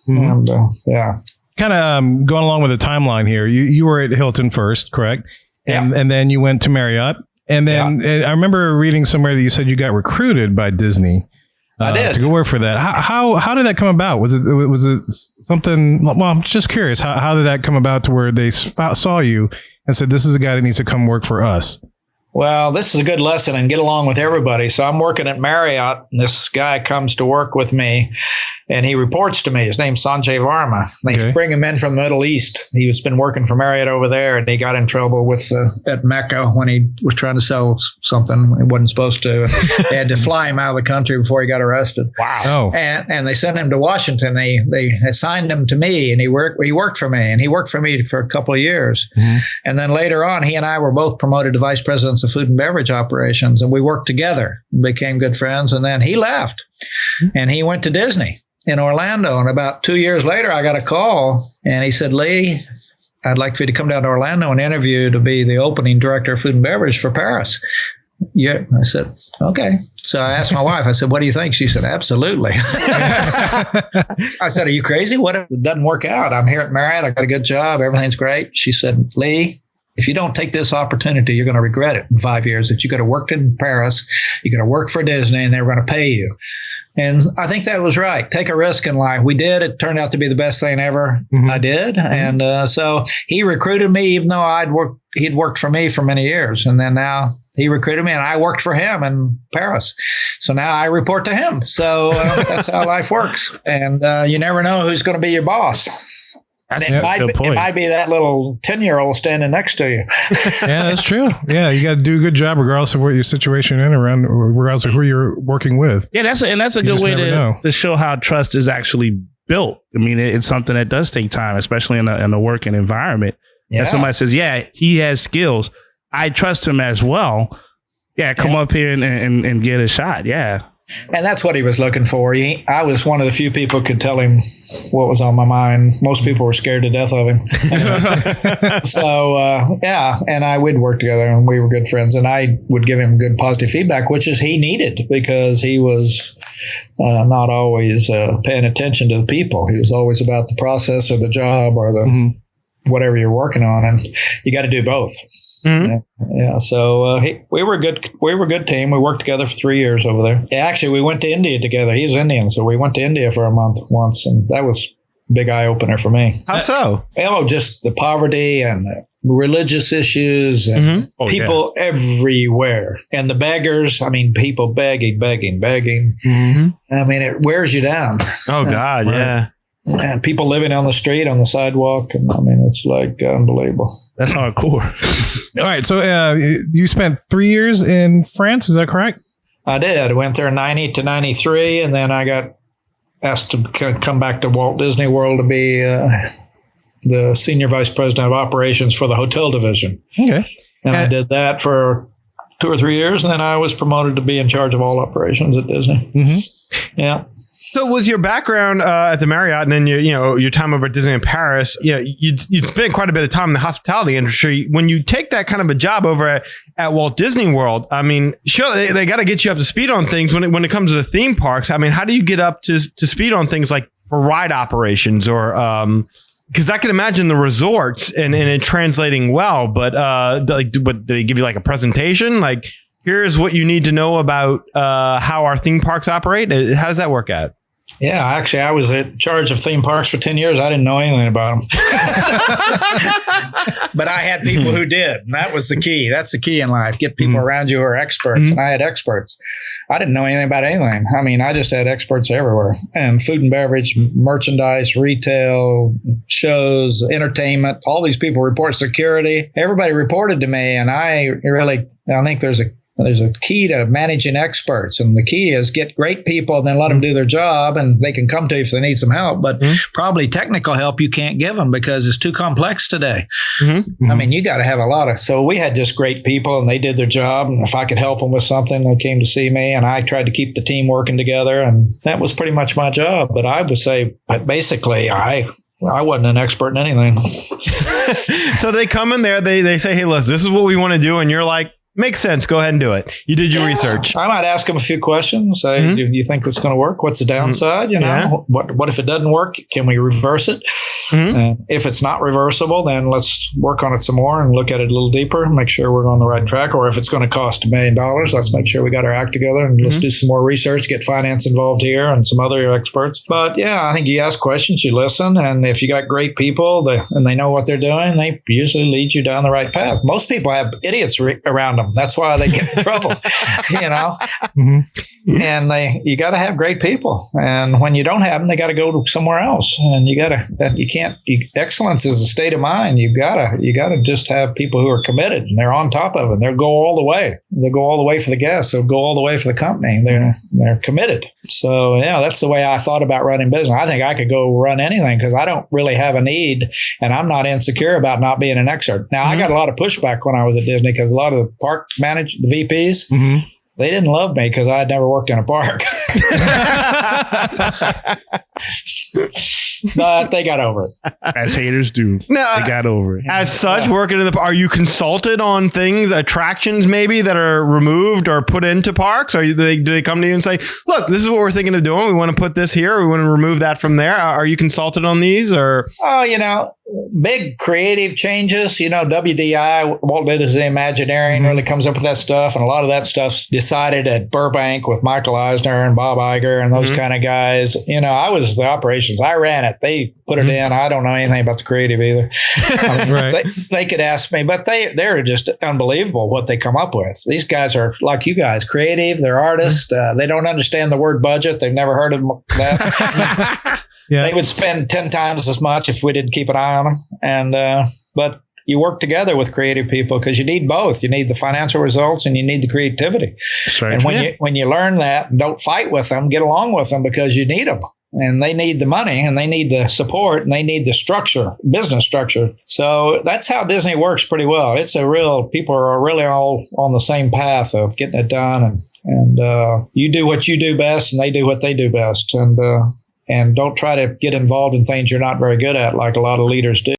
And, yeah. Kind of going along with the timeline here. You were at Hilton first, correct? And then you went to Marriott. And then I remember reading somewhere that you said you got recruited by Disney. I did. To go work for that. How did that come about? Was it something? Well, I'm just curious. How did that come about to where they saw you and said, this is a guy that needs to come work for us? Well, this is a good lesson and get along with everybody. So I'm working at Marriott, and this guy comes to work with me, and he reports to me. His name's Sanjay Varma. They bring him in from the Middle East. He was been working for Marriott over there, and he got in trouble with at Mecca when he was trying to sell something he wasn't supposed to. They had to fly him out of the country before he got arrested. Wow! And they sent him to Washington. They assigned him to me, and he worked for me, and he worked for me for a couple of years. And then later on, he and I were both promoted to vice presidents of food and beverage operations, and we worked together, became good friends. And then he left, and he went to Disney in Orlando. And about 2 years later, I got a call, and he said, Lee, I'd like for you to come down to Orlando and interview to be the opening director of food and beverage for Paris. Yeah, I said, okay. So I asked my wife, I said, what do you think? She said, absolutely. I said, are you crazy? What if it doesn't work out? I'm here at Marriott. I got a good job. Everything's great. She said, Lee, if you don't take this opportunity, you're going to regret it in 5 years, that you could have worked in Paris, you're going to work for Disney, and they're going to pay you. And I think that was right. Take a risk in life. We did. It turned out to be the best thing ever. I did. And so he recruited me, even though he'd worked for me for many years. And then now he recruited me, and I worked for him in Paris. So now I report to him. So that's how life works. And you never know who's going to be your boss. And it might be that little 10-year-old standing next to you. Yeah, that's true. Yeah, you got to do a good job regardless of what your situation is regardless of who you're working with. Yeah, that's a good way to show how trust is actually built. I mean, it's something that does take time, especially in a working environment. Yeah. And somebody says, yeah, he has skills. I trust him as well. Yeah, come up here and get a shot. Yeah. And that's what he was looking for. I was one of the few people who could tell him what was on my mind. Most people were scared to death of him. So, and I would work together, and we were good friends. And I would give him good positive feedback, which is he needed, because he was not always paying attention to the people. He was always about the process or the job or the whatever you're working on, and you got to do both. Yeah. So we were a good team. We worked together for 3 years over there. Yeah, actually, we went to India together. He's Indian, so we went to India for a month once, and that was a big eye opener for me. How so? Just the poverty and the religious issues and people everywhere, and the beggars. I mean, people begging. I mean, it wears you down. Oh God, yeah. And people living on the street, on the sidewalk. And I mean, it's like unbelievable. That's hardcore. All right. So you spent 3 years in France. Is that correct? I did. I went there 90 to 93. And then I got asked to come back to Walt Disney World to be the senior vice president of operations for the hotel division. Okay. And I did that for 2 or 3 years. And then I was promoted to be in charge of all operations at Disney. Yeah. So was your background at the Marriott, and then your time over at Disney in Paris, you'd spent quite a bit of time in the hospitality industry. When you take that kind of a job over at Walt Disney World, I mean, sure, they got to get you up to speed on things when it comes to the theme parks. I mean, how do you get up to speed on things like for ride operations or because I can imagine the resorts and it translating well, but did they give you like a presentation? Like, here's what you need to know about how our theme parks operate. How does that work out? Yeah, actually, I was in charge of theme parks for 10 years. I didn't know anything about them. But I had people who did, and that was the key. That's the key in life. Get people around you who are experts, and I had experts. I didn't know anything about anything. I mean, I just had experts everywhere. And food and beverage, merchandise, retail, shows, entertainment, all these people report, security. Everybody reported to me, and I think there's a key to managing experts, and the key is get great people and then let them do their job, and they can come to you if they need some help, but probably technical help you can't give them because it's too complex today. I mean, you got to have so we had just great people, and they did their job, and if I could help them with something, they came to see me, and I tried to keep the team working together, and that was pretty much my job. But I would say, basically, I wasn't an expert in anything. So they come in there, they say, hey, listen, this is what we want to do, and you're like, Makes sense. Go ahead and do it. You did your research. I might ask them a few questions. Say, do you think this is going to work? What's the downside? You know, what if it doesn't work? Can we reverse it? If it's not reversible, then let's work on it some more and look at it a little deeper, make sure we're on the right track. Or if it's going to cost $1 million, let's make sure we got our act together and let's do some more research, get finance involved here and some other experts. But yeah, I think you ask questions, you listen, and if you got great people and they know what they're doing, they usually lead you down the right path. Most people have idiots around them. That's why they get in trouble, you know. And you got to have great people, and when you don't have them, they got to go to somewhere else. And excellence is a state of mind. You gotta just have people who are committed and they're on top of it. They'll go all the way. They'll go all the way for the guests. They'll go all the way for the company. They're committed. So yeah, that's the way I thought about running business. I think I could go run anything because I don't really have a need, and I'm not insecure about not being an expert. Now I got a lot of pushback when I was at Disney because a lot of the park managers, the VPs. They didn't love me because I had never worked in a park. But they got over it. As haters do. No, they got over it. As such, working in the are you consulted on things, attractions maybe that are removed or put into parks? Do they come to you and say, look, this is what we're thinking of doing. We want to put this here. We want to remove that from there. Are you consulted on these or? Oh, big creative changes. WDI, Walt Disney Imagineering, really comes up with that stuff. And a lot of that stuff's decided at Burbank with Michael Eisner and Bob Iger and those kind of guys. I was the operations. I ran it. They put it in. I don't know anything about the creative either. They could ask me, but they're just unbelievable what they come up with. These guys are like you guys, creative. They're artists. They don't understand the word budget. They've never heard of that. They would spend 10 times as much if we didn't keep an eye on them. And but you work together with creative people because you need both. You need the financial results and you need the creativity. Right. And when you learn that, don't fight with them. Get along with them because you need them. And they need the money and they need the support and they need the structure, business structure. So that's how Disney works pretty well. People are really all on the same path of getting it done. And you do what you do best and they do what they do best. And don't try to get involved in things you're not very good at like a lot of leaders do.